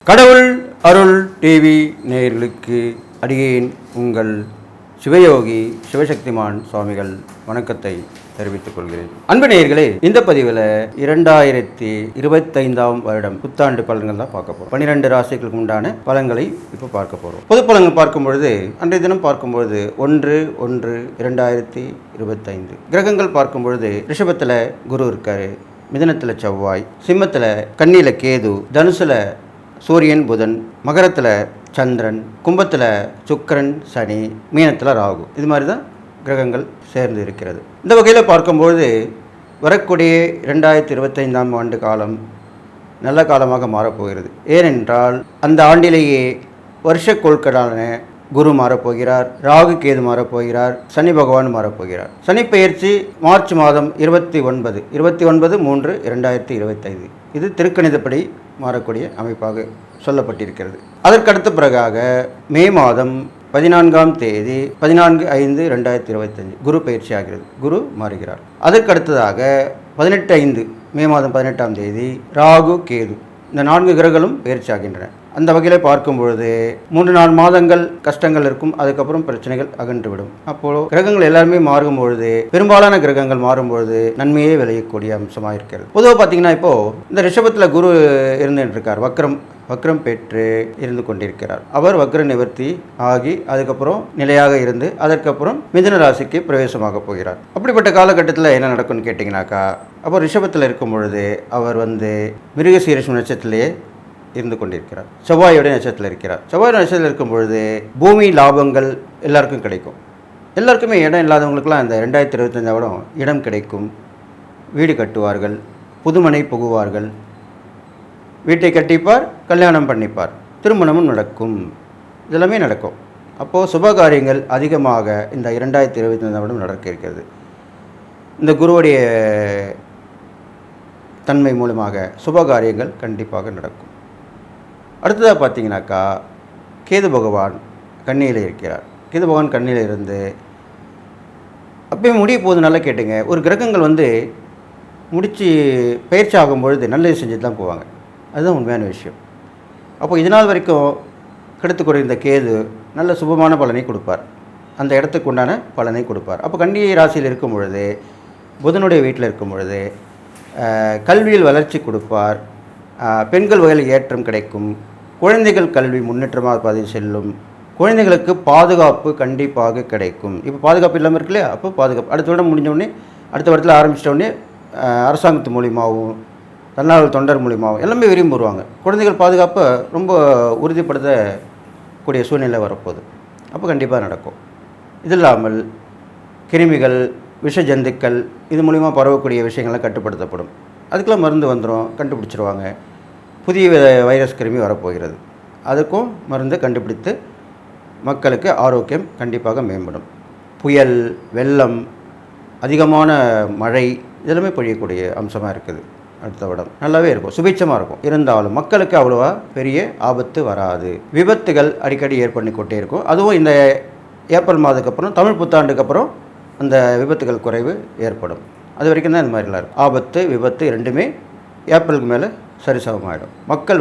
கடவுள் அருள் டிவி நேயர்களுக்கு அடியேன் உங்கள் சிவயோகி சிவசக்திமான் சுவாமிகள் வணக்கத்தை தெரிவித்துக் கொள்கிறேன். அன்பு நேயர்களே, இந்த பதிவில் 2025ஆம் வருடம் புத்தாண்டு பலன்கள் தான் பார்க்க போகிறோம். 12 ராசிகளுக்கு உண்டான பலன்களை இப்போ பார்க்க போகிறோம். பொது பலன்கள் பார்க்கும்பொழுது அன்றைய தினம் பார்க்கும்பொழுது 1/1/2025 கிரகங்கள் பார்க்கும்பொழுது ரிஷபத்தில் குரு இருக்காரு, மிதுனத்தில் செவ்வாய், சிம்மத்தில் கன்னியில் கேது, தனுசுல சூரியன் புதன், மகரத்தில் சந்திரன், கும்பத்தில் சுக்கிரன் சனி, மீனத்தில் ராகு. இது மாதிரி தான் கிரகங்கள் சேர்ந்து இருக்கிறது. இந்த வகையில் பார்க்கும்பொழுது வரக்கூடிய 2025ஆம் ஆண்டு காலம் நல்ல காலமாக மாறப்போகிறது. ஏனென்றால் அந்த ஆண்டிலேயே வருஷ கோள்களான குரு மாறப்போகிறார், ராகு கேது மாறப்போகிறார், சனி பகவான் மாறப்போகிறார். சனி பெயர்ச்சி மார்ச் மாதம் 29/3/2025. இது திருக்கணிதப்படி மாறக்கூடிய அமைப்பாக சொல்லப்பட்டிருக்கிறது. அதற்கடுத்த பிறகாக மே மாதம் 14ஆம் தேதி 14/5/2025 குரு பயிற்சி ஆகிறது, குரு மாறுகிறார். அதற்கடுத்ததாக 18/5 மே மாதம் 18ஆம் தேதி ராகு கேது, இந்த 4 கிரகங்களும் பயிற்சி ஆகின்றன. அந்த வகையில் பார்க்கும் பொழுது 3-4 மாதங்கள் கஷ்டங்கள் இருக்கும், அதுக்கப்புறம் பிரச்சனைகள் அகன்றுவிடும். அப்போது கிரகங்கள் எல்லாருமே மாறும் பொழுது, பெரும்பாலான கிரகங்கள் மாறும் பொழுது நன்மையே விளையக்கூடிய அம்சமாக இருக்கிறது. பொதுவாக பார்த்தீங்கன்னா இப்போது இந்த ரிஷபத்தில் குரு இருந்துட்டு இருக்கார், வக்ரம் பெற்று இருந்து கொண்டிருக்கிறார். அவர் வக்ர நிவர்த்தி ஆகி அதுக்கப்புறம் நிலையாக இருந்து அதற்கப்புறம் மிதுன ராசிக்கு பிரவேசமாக போகிறார். அப்படிப்பட்ட காலகட்டத்தில் என்ன நடக்கும்னு கேட்டிங்கனாக்கா, அப்போ ரிஷபத்தில் இருக்கும் பொழுது அவர் மிருகசீரிஷம் நட்சத்திரத்திலேயே இருந்து கொண்டிருக்கிறார், செவ்வாயோட நட்சத்திரத்தில் இருக்கிறார். செவ்வாயோட நட்சத்திரத்தில் இருக்கும் பொழுது பூமி லாபங்கள் எல்லாருக்கும் கிடைக்கும். எல்லாருக்குமே இடம் இல்லாதவங்களுக்கெல்லாம் இந்த 2025 இடம் கிடைக்கும், வீடு கட்டுவார்கள், புதுமனை புகுவார்கள், வீட்டை கட்டிப்பார், கல்யாணம் பண்ணிப்பார், திருமணமும் நடக்கும், இதெல்லாமே நடக்கும். அப்போது சுபகாரியங்கள் அதிகமாக இந்த 2025 நடக்க இருக்கிறது. இந்த குருவுடைய தன்மை மூலமாக சுபகாரியங்கள் கண்டிப்பாக நடக்கும். அடுத்ததாக பார்த்தீங்கன்னாக்கா கேது பகவான் கன்னியில் இருக்கிறார். கேது பகவான் கன்னியில் இருந்து அப்பயே முடிய போது நல்லா கேட்டுங்க, ஒரு கிரகங்கள் முடித்து பயிற்சி ஆகும்பொழுது நல்லது செஞ்சுட்டு தான் போவாங்க, அதுதான் உண்மையான விஷயம். அப்போ இதனால் வரைக்கும் கெடுத்துக்கூடிய இந்த கேது நல்ல சுபமான பலனை கொடுப்பார், அந்த இடத்துக்கு உண்டான பலனை கொடுப்பார். அப்போ கன்னி ராசியில் இருக்கும் பொழுது, புதனுடைய வீட்டில் இருக்கும் பொழுது கல்வியில் வளர்ச்சி கொடுப்பார், பெண்கள் வகையில் ஏற்றம் கிடைக்கும், குழந்தைகள் கல்வி முன்னேற்றமாக பதிவு செல்லும், குழந்தைகளுக்கு பாதுகாப்பு கண்டிப்பாக கிடைக்கும். இப்போ பாதுகாப்பு இல்லாமல் இருக்கு இல்லையா, அப்போ பாதுகாப்பு அடுத்த வருடம் முடிஞ்சோடனே, அடுத்த வருடத்தில் ஆரம்பிச்சிட்டோடனே அரசாங்கத்து மூலியமாகவும் தன்னார்வ தொண்டர் மூலியமாகவும் எல்லாமே விரும்பி வருவாங்க. குழந்தைகள் பாதுகாப்பை ரொம்ப உறுதிப்படுத்தக்கூடிய சூழ்நிலை வரப்போகுது, அப்போ கண்டிப்பாக நடக்கும். இது இல்லாமல் கிருமிகள், விஷ ஜந்துக்கள் இது மூலிமா பரவக்கூடிய விஷயங்கள்லாம் கட்டுப்படுத்தப்படும். அதுக்கெல்லாம் மருந்து வந்துடும், கண்டுபிடிச்சிருவாங்க. புதிய வைரஸ் கிருமி வரப்போகிறது, அதுக்கும் மருந்து கண்டுபிடித்து மக்களுக்கு ஆரோக்கியம் கண்டிப்பாக மேம்படும். புயல், வெள்ளம், அதிகமான மழை இதெல்லாமே பொழியக்கூடிய அம்சமாக இருக்குது. அடுத்த வருடம் நல்லாவே இருக்கும், சுபிட்சமாக இருக்கும். இருந்தாலும் மக்களுக்கு அவ்வளோவா பெரிய ஆபத்து வராது. விபத்துகள் அடிக்கடி ஏற்பண்ணிக்கொண்டே இருக்கும். அதுவும் இந்த ஏப்ரல் மாதத்துக்கு அப்புறம், தமிழ் புத்தாண்டுக்கு அப்புறம் அந்த விபத்துகள் குறைவு ஏற்படும். அது வரைக்கும் தான் இந்த மாதிரிலாம் இருக்கும். ஆபத்து விபத்து ரெண்டுமே ஏப்ரலுக்கு மேலே சரிசமமாகிடும். மக்கள்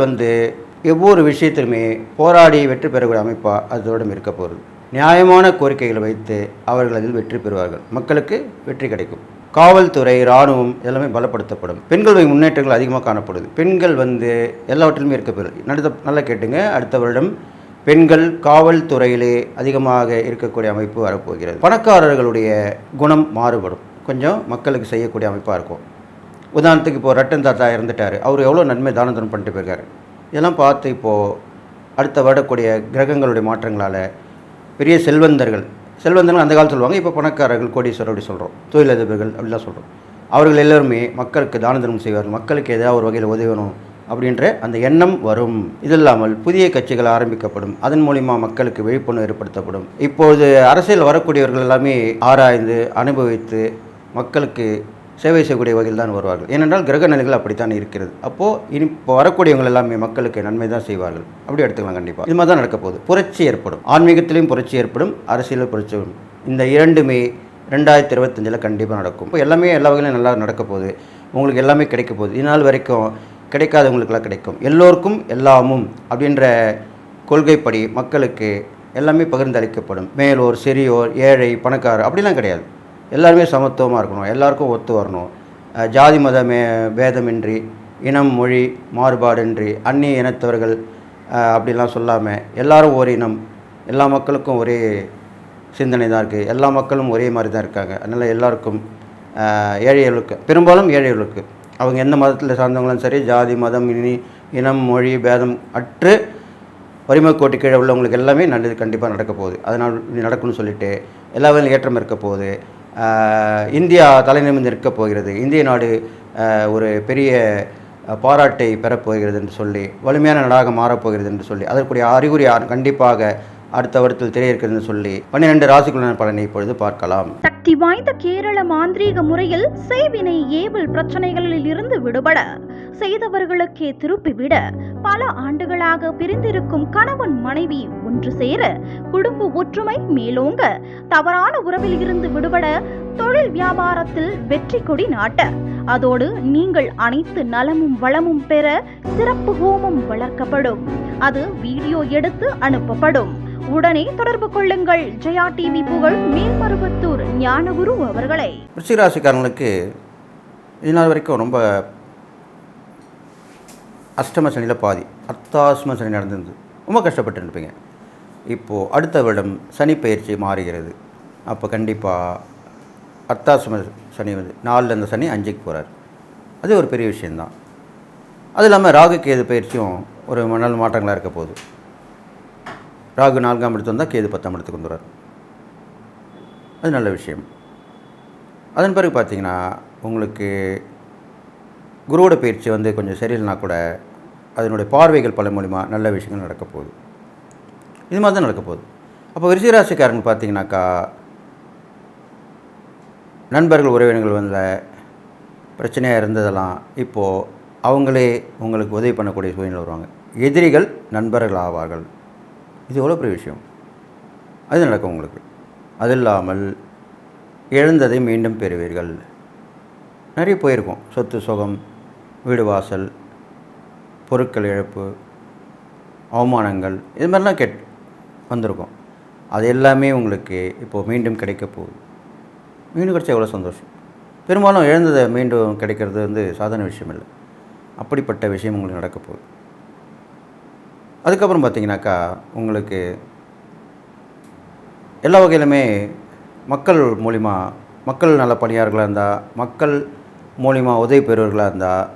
ஒவ்வொரு விஷயத்திலுமே போராடி வெற்றி பெறக்கூடிய அமைப்பாக அதோடும் இருக்க போகிறது. நியாயமான கோரிக்கைகளை வைத்து அவர்கள் அதில் வெற்றி பெறுவார்கள், மக்களுக்கு வெற்றி கிடைக்கும். காவல்துறை, இராணுவம் எல்லாமே பலப்படுத்தப்படும். பெண்கள் முன்னேற்றங்கள் அதிகமாக காணப்படுது. பெண்கள் எல்லாவற்றிலுமே இருக்க போகிறது. நல்லா கேட்டுங்க, அடுத்த வருடம் பெண்கள் காவல்துறையிலே அதிகமாக இருக்கக்கூடிய அமைப்பு வரப்போகிறது. பணக்காரர்களுடைய குணம் மாறுபடும், கொஞ்சம் மக்களுக்கு செய்யக்கூடிய அமைப்பாக இருக்கும். உதாரணத்துக்கு இப்போது ரட்டன் தாத்தா இறந்துட்டார், அவர் எவ்வளோ நன்மை தான தர்மம் பண்ணிட்டு போயிருக்காரு. இதெல்லாம் பார்த்து இப்போது அடுத்த வரக்கூடிய கிரகங்களுடைய மாற்றங்களால் பெரிய செல்வந்தர்கள் அந்த காலத்தில் சொல்லுவாங்க, இப்போ பணக்காரர்கள், கோடீஸ்வரர் அப்படி சொல்கிறோம், தொழிலதிபர்கள் அப்படிலாம் சொல்கிறோம். அவர்கள் எல்லோருமே மக்களுக்கு தான தர்மம் செய்வார்கள், மக்களுக்கு ஏதாவது ஒரு வகையில் உதவணும் அப்படின்ற அந்த எண்ணம் வரும். இது இல்லாமல் புதிய கட்சிகள் ஆரம்பிக்கப்படும், அதன் மூலிமா மக்களுக்கு விழிப்புணர்வு ஏற்படுத்தப்படும். இப்போது அரசியல் வரக்கூடியவர்கள் எல்லாமே ஆராய்ந்து அனுபவித்து மக்களுக்கு சேவை செய்யக்கூடிய வகையில் தான் வருவார்கள். ஏனென்றால் கிரக நிலைகள் அப்படித்தான் இருக்கிறது. அப்போது இப்போ வரக்கூடியவங்க எல்லாமே மக்களுக்கு நன்மை தான் செய்வார்கள், அப்படி எடுத்துக்கலாம். கண்டிப்பாக இது மாதிரி தான் நடக்க போகுது. புரட்சி ஏற்படும், ஆன்மீகத்திலையும் புரட்சி ஏற்படும், அரசியலில் புரட்சி வரும். இந்த இரண்டுமே 2025 கண்டிப்பாக நடக்கும். இப்போ எல்லாமே எல்லா வகையிலும் நல்லா நடக்க போகுது, உங்களுக்கு எல்லாமே கிடைக்க போகுது. இதனால் வரைக்கும் கிடைக்காதவங்களுக்கெல்லாம் கிடைக்கும். எல்லோருக்கும் எல்லாமும் அப்படின்ற கொள்கைப்படி மக்களுக்கு எல்லாமே பகிர்ந்தளிக்கப்படும். மேலோர், சிறியோர், ஏழை, பணக்காரர் அப்படிலாம் கிடையாது. எல்லாருமே சமத்துவமாக இருக்கணும், எல்லாருக்கும் ஒத்து வரணும். ஜாதி மத பேதமின்றி, இனம் மொழி மாறுபாடின்றி, அந்நிய இனத்தவர்கள் அப்படிலாம் சொல்லாமல் எல்லாரும் ஒரு இனம், எல்லா மக்களுக்கும் ஒரே சிந்தனை தான் இருக்குது, எல்லா மக்களும் ஒரே மாதிரி தான் இருக்காங்க. அதனால் எல்லாருக்கும் ஏழைகளுக்கு, பெரும்பாலும் ஏழைகளுக்கு, அவங்க எந்த மதத்தில் சார்ந்தவங்களும் சரி, ஜாதி மதம் இனம் மொழி பேதம் அற்று வறுமை கோட்டு கீழே உள்ளவங்களுக்கு எல்லாமே நல்லது கண்டிப்பாக நடக்க போகுது. அதனால் நடக்கும்னு சொல்லிட்டு எல்லா வகையிலும் ஏற்றம் இருக்க போகுது. இந்தியா தலைநிமிர்ந்து இருக்க போகிறது. இந்திய நாடு ஒரு பெரிய பாராட்டை பெறப்போகிறது என்று சொல்லி, வலிமையான நாடாக மாறப்போகிறது என்று சொல்லி, அதற்குரிய அறிகுறி கண்டிப்பாக அடுத்த வருடத்தில் தெரியிருக்கிறது சொல்லி 12 ராசிக்குள்ளான பலனை இப்பொழுது பார்க்கலாம். சக்தி வாய்ந்த கேரள மாந்திரீக முறையில் செய்வினை ஏவல் பிரச்சனைகளில் இருந்து விடுபட, செய்தவர்களுக்கே திருப்பிவிட, பல ஆண்டுகளாக பிரிந்திருக்கும் கணவன் மனைவி ஒன்று சேர, குடும்ப ஒற்றுமை மேலோங்க, தவறான உறவில் இருந்து விடுபட, தொழில் வியாபாரத்தில் வெற்றி கொடி நாட்ட, அதோடு நீங்கள் அனைத்து நலமும் வளமும் பெற சிறப்பு ஹோமம் வளர்க்கப்படும். அது வீடியோ எடுத்து அனுப்பப்படும். உடனே தொடர்பு கொள்ளுங்கள் ஜெயா டிவி புகழ் மேல்மருவத்தூர் ஞானகுரு அவர்களை. விருச்சிக ராசிக்காரங்களுக்கு இதனால் வரைக்கும் ரொம்ப அஷ்டம சனியில் பாதி அர்த்தாஷ்டம சனி நடந்திருந்து ரொம்ப கஷ்டப்பட்டு இருப்பீங்க. இப்போது அடுத்த வருடம் சனி பயிற்சி மாறுகிறது. அப்போ கண்டிப்பாக அர்த்தாஷ்டம சனி வந்து 4 அந்த சனி 5க்கு போகிறார். அது ஒரு பெரிய விஷயந்தான். அது இல்லாமல் ராகு கேது பயிற்சியும் ஒரு நல்ல மாற்றங்களாக இருக்க போகுது. ராகு 4ஆம் இடத்து வந்தால் கேது 10ஆம் இடத்துக்கு வந்துடுறார். அது நல்ல விஷயம். அதன் பிறகு பார்த்திங்கன்னா உங்களுக்கு குருவோட பயிற்சி வந்து கொஞ்சம் சரியில்லைனா கூட அதனுடைய பார்வைகள் பல மூலிமா நல்ல விஷயங்கள் நடக்க போகுது. இது மாதிரி தான் நடக்க போகுது. அப்போ விருச்சிக ராசிக்காரங்க பார்த்திங்கனாக்கா நண்பர்கள் உறவினர்கள் வந்த பிரச்சனையாக இருந்ததெல்லாம் இப்போது அவங்களே உங்களுக்கு உதவி பண்ணக்கூடிய சூழ்நிலை வருவாங்க. எதிரிகள் நண்பர்கள் ஆவார்கள். இது எவ்வளோ பெரிய விஷயம். அது நடக்கும் உங்களுக்கு. அது இல்லாமல் இழந்ததை மீண்டும் பெறுவீர்கள். நிறைய போயிருக்கும். சொத்து சுகம், வீடு வாசல், பொருட்கள் இழப்பு, அவமானங்கள், இது மாதிரிலாம் வந்திருக்கும். அது எல்லாமே உங்களுக்கு இப்போது மீண்டும் கிடைக்க போகுது. மீண்டும் கிடைச்சா எவ்வளோ சந்தோஷம். பெரும்பாலும் இழந்ததை மீண்டும் கிடைக்கிறது வந்து சாதாரண விஷயம் இல்லை. அப்படிப்பட்ட விஷயம் உங்களுக்கு நடக்க போகுது. அதுக்கப்புறம் பார்த்திங்கனாக்கா உங்களுக்கு எல்லா வகையிலுமே மக்கள் மூலிமா, மக்கள் நல்ல பணியாளர்களாக இருந்தால், மக்கள் மூலிமா உதவி பெறுவர்களாக இருந்தால்,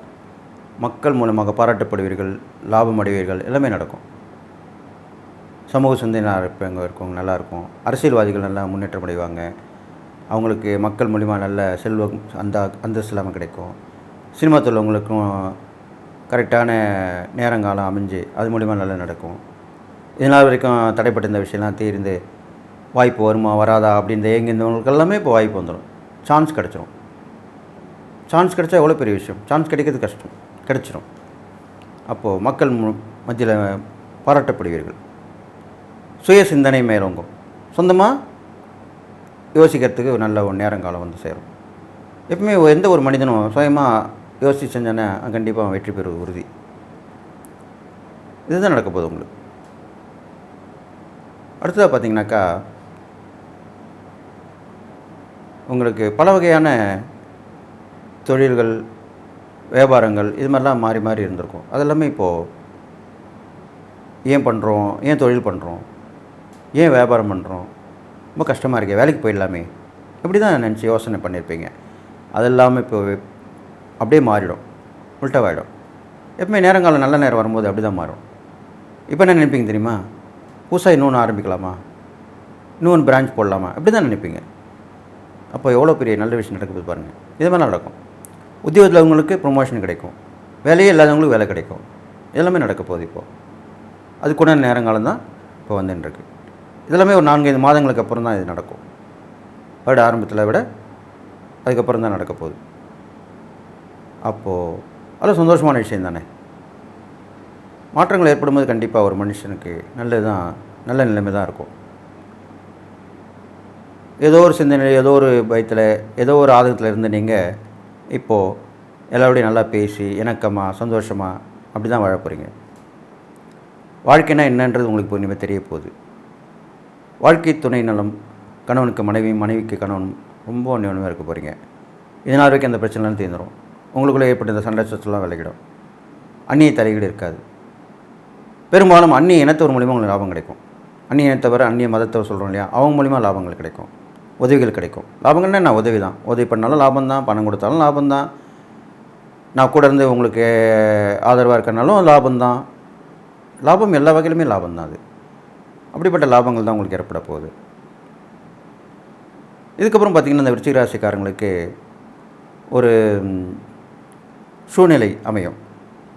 மக்கள் மூலமாக பாராட்டப்படுவீர்கள், லாபம் அடைவீர்கள், எல்லாமே நடக்கும். சமூக சிந்தனையாக இருப்பவங்க இருக்கும், நல்லாயிருக்கும். அரசியல்வாதிகள் நல்லா முன்னேற்றம் அடைவாங்க. அவங்களுக்கு மக்கள் மூலிமா நல்ல செல்வம் அந்தஸ்து இல்லாமல் கிடைக்கும். சினிமா தொழிலவங்களுக்கும் கரெக்டான நேரங்காலம் அமைஞ்சு அது மூலிமா நல்லா நடக்கும். இதனால் வரைக்கும் தடைப்பட்டிருந்த விஷயம்லாம் தீர்ந்து வாய்ப்பு வருமா வராதா அப்படின்னு ஏங்கிருந்தவங்களுக்கு எல்லாமே இப்போ வாய்ப்பு வந்துடும். சான்ஸ் கிடச்சிரும். சான்ஸ் கிடச்சா எவ்வளோ பெரிய விஷயம். சான்ஸ் கிடைக்கிறது கஷ்டம், கிடச்சிரும். அப்போது மக்கள் மத்தியில் பாராட்டப்படுவீர்கள். சுய சிந்தனை மேலோங்கும். சொந்தமாக யோசிக்கிறதுக்கு நல்ல ஒரு நேரங்காலம் வந்து சேரும். எப்பவுமே எந்த ஒரு மனிதனும் சுயமாக யோசித்து செஞ்சானே கண்டிப்பாக வெற்றி பெறுவது உறுதி. இதுதான் நடக்க போகுது உங்களுக்கு. அடுத்ததாக பார்த்திங்கனாக்கா உங்களுக்கு பல வகையான தொழில்கள், வியாபாரங்கள் இது மாதிரிலாம் மாறி மாறி இருந்திருக்கும். அதெல்லாமே இப்போது ஏன் பண்ணுறோம், ஏன் தொழில் பண்ணுறோம், ஏன் வியாபாரம் பண்ணுறோம், ரொம்ப கஷ்டமாக இருக்கே, வேலைக்கு போயிடலாமே, இப்படி தான் நினச்சி யோசனை பண்ணியிருப்பீங்க. அது இல்லாமல் இப்போ அப்படியே மாறிடும், உள்டாவாயிடும். எப்பவுமே நேரங்காலம் நல்ல நேரம் வரும்போது அப்படி தான் மாறும். இப்போ என்ன நினைப்பீங்க தெரியுமா? புதுசாக இன்னொன்று ஆரம்பிக்கலாமா, இன்னொன்று பிரான்ச் போடலாமா, அப்படி தான் நினைப்பீங்க. அப்போ எவ்வளோ பெரிய நல்ல விஷயம் நடக்குது பாருங்கள். இது மாதிரி நடக்கும். உத்தியோகத்தில் அவங்களுக்கு ப்ரொமோஷன் கிடைக்கும், வேலையே இல்லாதவங்களுக்கு வேலை கிடைக்கும். எல்லாமே நடக்க போகுது இப்போது. அதுக்குள்ள நேரங்காலம் தான் இப்போ வந்துட்டுருக்கு. இதெல்லாமே ஒரு 4-5 மாதங்களுக்கு அப்புறம் தான் இது நடக்கும். வருட ஆரம்பத்தில் விட அதுக்கப்புறம் தான் நடக்க போகுது. அப்போது அது சந்தோஷமான விஷயம் தானே. மாற்றங்கள் ஏற்படும்போது கண்டிப்பாக ஒரு மனுஷனுக்கு நல்ல நிலைமை தான் இருக்கும். ஏதோ ஒரு சிந்தனை, ஏதோ ஒரு பயத்தில், ஏதோ ஒரு ஆதங்கத்தில் இருந்து நீங்கள் இப்போது எல்லாரோடையும் நல்லா பேசி இணக்கமாக சந்தோஷமாக அப்படி தான் வாழ போகிறீங்க. வாழ்க்கைனா என்னன்றது உங்களுக்கு இப்போ இனிமேல் தெரிய போகுது. வாழ்க்கை துணை நலம், கணவனுக்கு மனைவி, மனைவிக்கு கணவன் ரொம்ப ஒன்றுமே இருக்க போகிறீங்க. இதனால் வரைக்கும் அந்த பிரச்சனைலாம் தீர்ந்துடும். உங்களுக்குள்ளே ஏற்பட்ட இந்த சண்டை சச்சரவுலாம் விலகிடும். அந்நிய தலையீடு இருக்காது. பெரும்பாலும் அந்நிய இனத்தவர் மூலிமா உங்களுக்கு லாபம் கிடைக்கும். அந்நிய இனத்தவர், அந்நிய மதத்தவர் சொல்கிறோம் இல்லையா, அவங்க மூலிமா லாபங்கள் கிடைக்கும், உதவிகள் கிடைக்கும். லாபங்கள்னா என்ன, உதவி தான். உதவி பண்ணாலும் லாபம் தான், பணம் கொடுத்தாலும் லாபம் தான், நான் கூட இருந்து உங்களுக்கு ஆதரவாக இருக்கனாலும் லாபம் தான். லாபம் எல்லா வகையிலுமே லாபம் தான். அது அப்படிப்பட்ட லாபங்கள் தான் உங்களுக்கு ஏற்பட போகுது. இதுக்கப்புறம் பார்த்திங்கன்னா இந்த விருச்சிக ராசிக்காரங்களுக்கு ஒரு சூழ்நிலை அமையும்.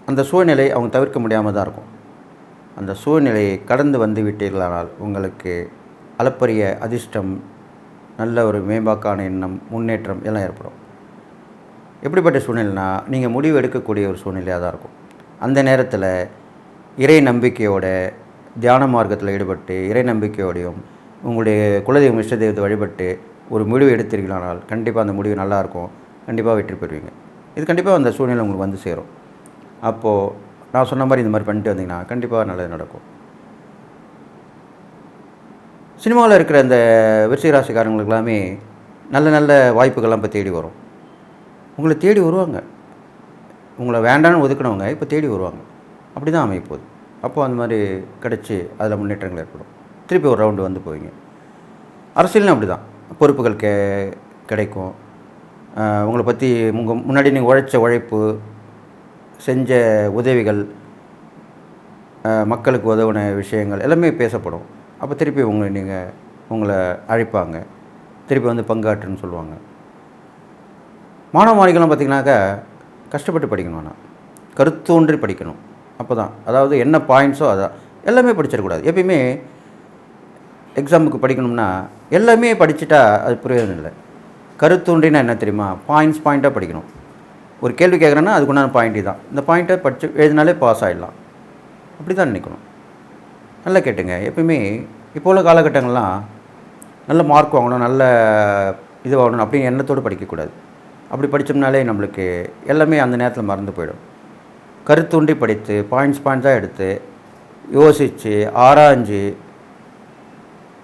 அந்த சூழ்நிலை அவங்க தவிர்க்க முடியாமல் தான் இருக்கும். அந்த சூழ்நிலையை கடந்து வந்து விட்டீர்களானால் உங்களுக்கு அளப்பரிய அதிர்ஷ்டம், நல்ல ஒரு மேம்பாக்கான எண்ணம், முன்னேற்றம் எல்லாம் ஏற்படும். எப்படிப்பட்ட சூழ்நிலைனா, நீங்கள் முடிவு எடுக்கக்கூடிய ஒரு சூழ்நிலையாக தான் இருக்கும். அந்த நேரத்தில் இறை நம்பிக்கையோட தியான மார்க்கத்தில் ஈடுபட்டு இறை நம்பிக்கையோடையும் உங்களுடைய குலதெய்வம் இஷ்ட தெய்வத்தை வழிபட்டு ஒரு முடிவு எடுத்தீர்களானால் கண்டிப்பாக அந்த முடிவு நல்லாயிருக்கும். கண்டிப்பாக வெற்றி பெறுவீங்க. இது கண்டிப்பாக அந்த சூழ்நிலை உங்களுக்கு வந்து சேரும். அப்போது நான் சொன்ன மாதிரி இந்த மாதிரி பண்ணிட்டு வந்தீங்கன்னா கண்டிப்பாக நல்லது நடக்கும். சினிமாவில் இருக்கிற இந்த விருச்சிக ராசிக்காரங்களுக்கு எல்லாமே நல்ல நல்ல வாய்ப்புகள்லாம் இப்போ தேடி வரும். உங்களை தேடி வருவாங்க. உங்களை வேண்டான்னு ஒதுக்கினவங்க இப்போ தேடி வருவாங்க. அப்படி தான் அமைப்போகுது. அப்போது அந்த மாதிரி கிடச்சி அதில் முன்னேற்றங்கள் ஏற்படும். திருப்பி ஒரு ரவுண்டு வந்து போவீங்க. அரசியல்னு அப்படி தான். பொறுப்புகள் கிடைக்கும். உங்களை பற்றி முன்னாடி நீங்கள் உழைச்ச உழைப்பு, செஞ்ச உதவிகள், மக்களுக்கு உதவின விஷயங்கள் எல்லாமே பேசப்படும். அப்போ திருப்பி உங்களை அழைப்பாங்க, திருப்பி வந்து பங்காற்றுன்னு சொல்லுவாங்க. மாணவ மாணவிகள்லாம் பார்த்திங்கனாக்கா கஷ்டப்பட்டு படிக்கணும். ஆனால் கருத்தூன்றி படிக்கணும். அப்போ தான், அதாவது என்ன பாயிண்ட்ஸோ அதான். எல்லாமே படிச்சிடக்கூடாது. எப்பயுமே எக்ஸாமுக்கு படிக்கணும்னா எல்லாமே படிச்சுட்டா அது பிரயோஜனம் இல்லை. கருத்தூன்றினா என்ன தெரியுமா, பாயிண்ட்டாக படிக்கணும். ஒரு கேள்வி கேட்குறேன்னா அதுக்குண்டான பாயிண்ட்டு தான். இந்த பாயிண்ட்டை படித்து எழுதினாலே பாஸ் ஆகிடலாம். அப்படி தான் நினைக்கணும். நல்லா கேட்டுங்க. எப்பயுமே இப்போ உள்ள காலகட்டங்கள்லாம் நல்ல மார்க் வாங்கணும், நல்ல இது வாங்கணும் அப்படின்னு எண்ணத்தோடு படிக்கக்கூடாது. அப்படி படித்தோம்னாலே நம்மளுக்கு எல்லாமே அந்த நேரத்தில் மறந்து போயிடும். கருத்தூண்டி படித்து பாயிண்ட்ஸாக எடுத்து யோசித்து ஆராய்ஞ்சு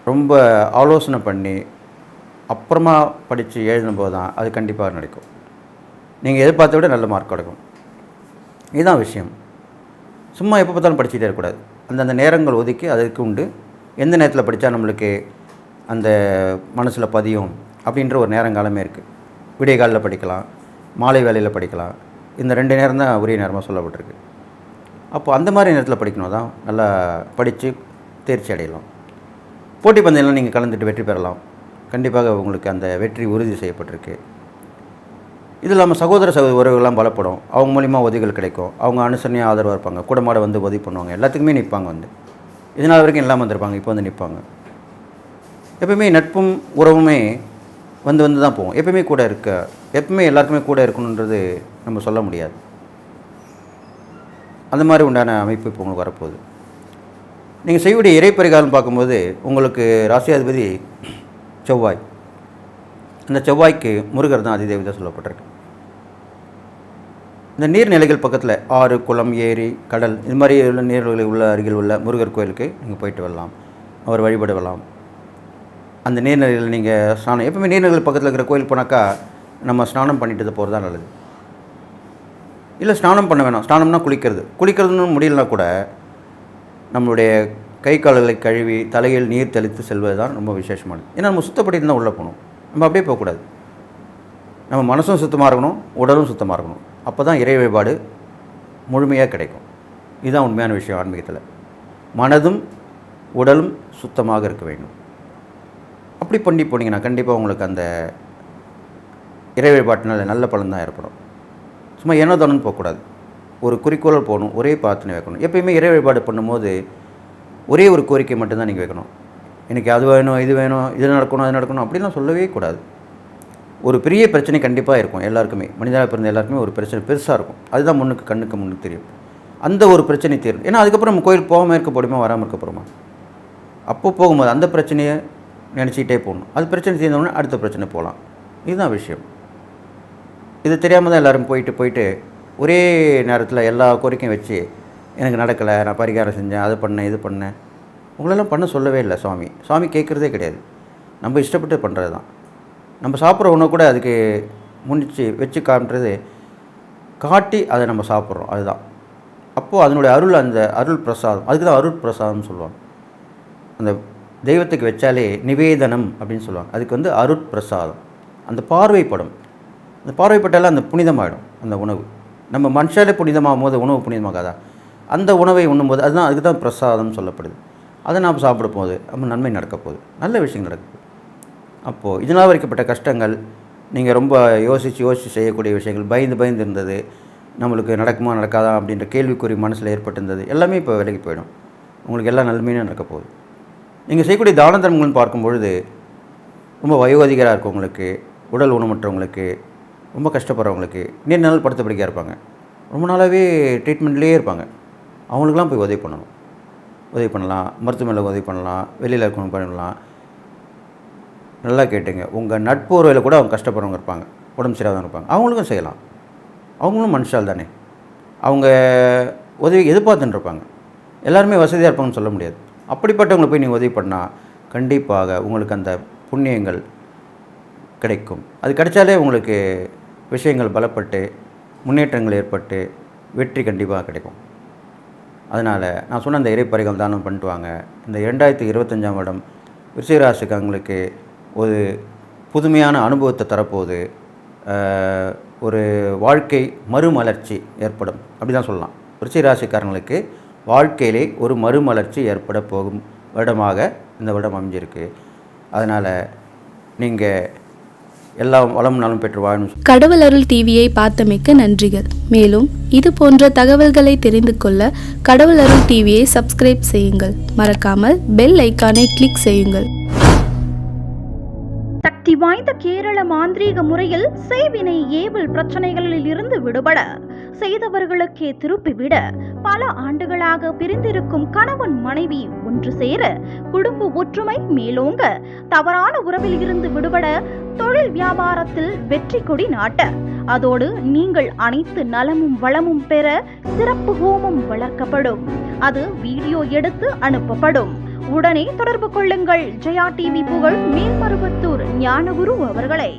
ரொம்ப ஆலோசனை பண்ணி அப்புறமா படித்து எழுதும்போது தான் அது கண்டிப்பாக நடக்கும். நீங்கள் எதிர்பார்த்த விட நல்ல மார்க் கிடைக்கும். இதுதான் விஷயம். சும்மா எப்போ பார்த்தாலும் படிச்சுட்டே இருக்கக்கூடாது. அந்தந்த நேரங்கள் ஒதுக்கி அதுக்கு உண்டு. எந்த நேரத்தில் படித்தா நம்மளுக்கு அந்த மனசில் பதியும் அப்படின்ற ஒரு நேரங்காலமே இருக்குது. விடிய காலையில் படிக்கலாம், மாலை வேளையில் படிக்கலாம். இந்த 2 நேரம் தான் உரிய நேரமாக சொல்லப்பட்டிருக்கு. அப்போ அந்த மாதிரி நேரத்தில் படிக்கணும் தான் நல்லா படித்து தேர்ச்சி அடையலாம். போட்டி பந்தயம்லாம் நீங்கள் கலந்துட்டு வெற்றி பெறலாம். கண்டிப்பாக உங்களுக்கு அந்த வெற்றி உறுதி செய்யப்பட்டிருக்கு. இது இல்லாமல் சகோதர உறவுகள்லாம் பலப்படும். அவங்க மூலிமா உதவிகள் கிடைக்கும். அவங்க அனுசரணையாக ஆதரவாக இருப்பாங்க. கூடமாட வந்து உதவி பண்ணுவாங்க. எல்லாத்துக்குமே நிற்பாங்க. வந்து இதனால் வரைக்கும் இல்லாமல் வந்திருப்பாங்க, இப்போ வந்து நிற்பாங்க. எப்பவுமே நட்பும் உறவுமே வந்து தான் போகும். எப்பவுமே கூட எப்பவுமே எல்லாருக்குமே கூட இருக்கணுன்றது நம்ம சொல்ல முடியாது. அந்த மாதிரி உண்டான அமைப்பு இப்போ உங்களுக்கு வரப்போகுது. நீங்கள் செய்யக்கூடிய இறை பரிகாரம் பார்க்கும்போது உங்களுக்கு ராசியாதிபதி செவ்வாய். அந்த செவ்வாய்க்கு முருகர் தான் அதிதேவதை சொல்லப்பட்டிருக்கு. இந்த நீர்நிலைகள் பக்கத்தில் ஆறு, குளம், ஏரி, கடல் இது மாதிரி உள்ள நீர்நிலைகள் உள்ள அருகில் உள்ள முருகர் கோயிலுக்கு நீங்கள் போயிட்டு வரலாம். அவர் வழிபட வரலாம். அந்த நீர்நிலைகள் நீங்கள் ஸ்நானம், எப்பவுமே நீர்நிலைகள் பக்கத்தில் இருக்கிற கோயில் போனாக்கா நம்ம ஸ்நானம் பண்ணிட்டு போகிறது தான் நல்லது. இல்லை ஸ்நானம் பண்ண வேணாம். ஸ்நானம்னா குளிக்கிறதுன்னு முடியலனா கூட நம்மளுடைய கை கால்களை கழுவி தலையில் நீர் தெளித்து செல்வது தான் ரொம்ப விசேஷமானது. ஏன்னா நம்ம சுத்தப்பட்டு தான் உள்ளே போகணும். நம்ம அப்படியே போகக்கூடாது. நம்ம மனசும் சுத்தமாக இருக்கணும், உடலும் சுத்தமாக இருக்கணும். அப்போ தான் இறை வழிபாடு முழுமையாக கிடைக்கும். இதுதான் உண்மையான விஷயம் ஆன்மீகத்தில். மனதும் உடலும் சுத்தமாக இருக்க வேண்டும். அப்படி பண்ணி போனீங்கன்னா கண்டிப்பாக உங்களுக்கு அந்த இறை வழிபாட்டினால் நல்ல பலன் தான் ஏற்படும். சும்மா ஏனோதானு போகக்கூடாது. ஒரு குறிக்கோள் போகணும், ஒரே பிரார்த்தனை வைக்கணும். எப்பயுமே இறை வழிபாடு பண்ணும்போது ஒரே ஒரு கோரிக்கை மட்டும்தான் நீங்கள் வைக்கணும். எனக்கு அது வேணும், இது வேணும், இது நடக்கணும், அது நடக்கணும் அப்படிலாம் சொல்லவே கூடாது. ஒரு பெரிய பிரச்சனை கண்டிப்பாக இருக்கும் எல்லாருக்குமே. மனிதனாக பிறந்த எல்லாருக்குமே ஒரு பிரச்சனை பெருசாக இருக்கும். அதுதான் கண்ணுக்கு முன்னுக்கு தெரியும். அந்த ஒரு பிரச்சனை தீரும். ஏன்னா அதுக்கப்புறம் நம்ம கோயில் போகாமல் இருக்க போடுமா, வராமல் இருக்க போகிறோமா? அப்போ போகும்போது அந்த பிரச்சனையை நினச்சிக்கிட்டே போகணும். அது பிரச்சனை தீர்ந்தோடனே அடுத்த பிரச்சனை போகலாம். இதுதான் விஷயம். இது தெரியாமல் தான் எல்லோரும் போயிட்டு ஒரே நேரத்தில் எல்லா கோரிக்கையும் வச்சு எனக்கு நடக்கலை, நான் பரிகாரம் செஞ்சேன், அது பண்ணேன், இது பண்ணேன். உங்களெல்லாம் பண்ண சொல்லவே இல்லை சுவாமி. சுவாமி கேட்குறதே கிடையாது. நம்ம இஷ்டப்பட்டு பண்ணுறது தான். நம்ம சாப்பிட்ற உணவு கூட அதுக்கு முன்னிச்சு வச்சு காட்டுறது, காட்டி அதை நம்ம சாப்பிட்றோம், அதுதான். அப்போது அதனுடைய அருள், அந்த அருள் பிரசாதம், அதுக்கு தான் அருள் பிரசாதம்னு சொல்லுவாங்க. அந்த தெய்வத்துக்கு வச்சாலே நிவேதனம் அப்படின்னு சொல்லுவாங்க. அதுக்கு வந்து அருட்பிரசாதம். அந்த பார்வைப்படும், அந்த பார்வைப்பட்டாலே அந்த புனிதமாகிடும் அந்த உணவு. நம்ம மனுஷாலே புனிதமாகும் போது உணவு புனிதமாகாதா? அந்த உணவை உண்ணும்போது அதுதான், அதுக்கு தான் பிரசாதம் சொல்லப்படுது. அதை நாம் சாப்பிட போது நம்ம நன்மை நடக்க போகுது, நல்ல விஷயங்கள் நடக்க போகுது. அப்போது இதனால் வரைக்கப்பட்ட கஷ்டங்கள், நீங்கள் ரொம்ப யோசித்து செய்யக்கூடிய விஷயங்கள், பயந்து இருந்தது, நம்மளுக்கு நடக்குமா நடக்காதா அப்படின்ற கேள்விக்குறி மனசில் ஏற்பட்டிருந்தது, எல்லாமே இப்போ விலகி போயிடும். உங்களுக்கு எல்லா நன்மையும் நடக்க போகுது. நீங்கள் செய்யக்கூடிய தான தர்மங்கள்னு பார்க்கும்பொழுது, ரொம்ப வயோதிகராக இருக்கவங்களுக்கு, உடல் ஊனமற்றவங்களுக்கு, ரொம்ப கஷ்டப்படுறவங்களுக்கு, நீண்ட நாள் படுத்த படுக்கையாக இருப்பாங்க, ரொம்ப நாளாகவே ட்ரீட்மெண்ட்லேயே இருப்பாங்க, அவங்களுக்கெல்லாம் போய் உதவி பண்ணணும். உதவி பண்ணலாம், மருத்துவமனையில் உதவி பண்ணலாம், வெளியில் இருக்கவங்க பண்ணலாம். நல்லா கேட்டுங்க, உங்கள் நட்புறவில் கூட அவங்க கஷ்டப்படுறவங்க இருப்பாங்க, உடம்பு சரியாதவங்க இருப்பாங்க, அவங்களுக்கும் செய்யலாம். அவங்களும் மனுஷால் தானே, அவங்க உதவி எதிர்பார்த்துன்னு இருப்பாங்க. எல்லாருமே வசதியாக இருப்பாங்கன்னு சொல்ல முடியாது. அப்படிப்பட்டவங்களை போய் நீங்கள் உதவி பண்ணால் கண்டிப்பாக உங்களுக்கு அந்த புண்ணியங்கள் கிடைக்கும். அது கிடைச்சாலே உங்களுக்கு விஷயங்கள் பலப்பட்டு முன்னேற்றங்கள் ஏற்பட்டு வெற்றி கண்டிப்பாக கிடைக்கும். அதனால் நான் சொன்ன அந்த இறைப்பறைகள் தானம் பண்ணிட்டு வாங்க. இந்த 2025 வருடம் விருச்சிக ராசிக்காரங்களுக்கு ஒரு புதுமையான அனுபவத்தை தரப்போகுது. ஒரு வாழ்க்கை மறுமலர்ச்சி ஏற்படும், அப்படி தான் சொல்லலாம். விருச்சிக ராசிக்காரங்களுக்கு வாழ்க்கையிலே ஒரு மறுமலர்ச்சி ஏற்பட போகும் வருடமாக இந்த வருடம் அமைஞ்சிருக்கு. அதனால் நீங்கள் எல்லா வளமும் நலம் பெற்று வாழணும். கடவுள் அருள் டிவியை பார்த்தமைக்கு நன்றிகள். மேலும் இது போன்ற தகவல்களை தெரிந்து கொள்ள கடவுள் அருள் டிவியை சப்ஸ்கிரைப் செய்யுங்கள். மறக்காமல் பெல் ஐக்கானை கிளிக் செய்யுங்கள். சக்தி வாய்ந்த கேரள மாந்திரீக முறையில் செய்வினை ஏவல் பிரச்சனைகளில் இருந்து விடுபட, செய்தவர்களுக்கே திருப்பிவிட, பல ஆண்டுகளாக பிரிந்திருக்கும் கணவன் மனைவி ஒன்று சேர, குடும்ப ஒற்றுமை மேலோங்க, தவறான உறவில் இருந்து விடுபட, தொழில் வியாபாரத்தில் வெற்றி கொடி நாட்ட, அதோடு நீங்கள் அனைத்து நலமும் வளமும் பெற சிறப்பு ஹோமம் வளர்க்கப்படும். அது வீடியோ எடுத்து அனுப்பப்படும். உடனே தொடர்பு கொள்ளுங்கள் ஜெயா டிவி புகழ் மேல்மருவத்தூர் ஞானகுரு அவர்களை.